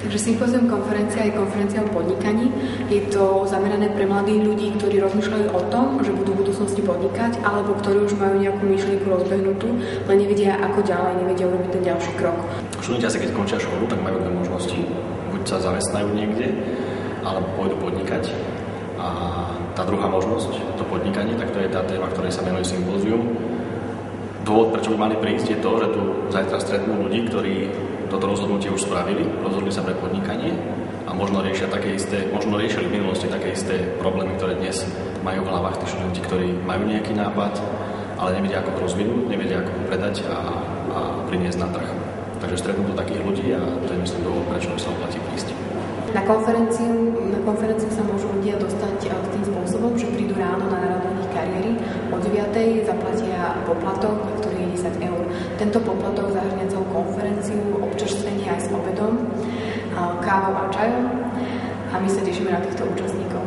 Takže sympózium konferencia je konferencia o podnikaní. Je to zamerané pre mladých ľudí, ktorí rozmýšľajú o tom, že budú v budúcnosti podnikať, alebo ktorí už majú nejakú myšlienku rozbehnutú, len nevedia ako ďalej, nevedia urobiť ten ďalší krok. Študenti asi keď končia školu, tak majú dve možnosti. Buď sa zamestnajú niekde, alebo pôjdu podnikať. A tá druhá možnosť, to podnikanie, tak to je tá téma, ktorej sa menuje sympózium. Dôvod, prečo by mali prísť, je to, že tu zajtra stretnú ľudí, ktorí toto rozhodnutie už spravili, rozhodli sa pre podnikanie a možno riešili v minulosti také isté problémy, ktoré dnes majú v hlavách tí študenti, ktorí majú nejaký nápad, ale nevedia ako ho rozvinúť, nevedia ako ho predať a priniesť na trh. Takže stretnú tu takých ľudí a to je myslím dôvod, prečo sa oplatí prísť. Na konferenciu sa môžu ľudia dostať tým spôsobom, že prídu ráno na národných kariéry, o 9:00 zaplatia poplatok, ktorý je 10 eur. Tento poplatok zahrňa celú konferenciu, občerstvenie aj s obedom, kávou a čajom a my sa tešíme na týchto účastníkov.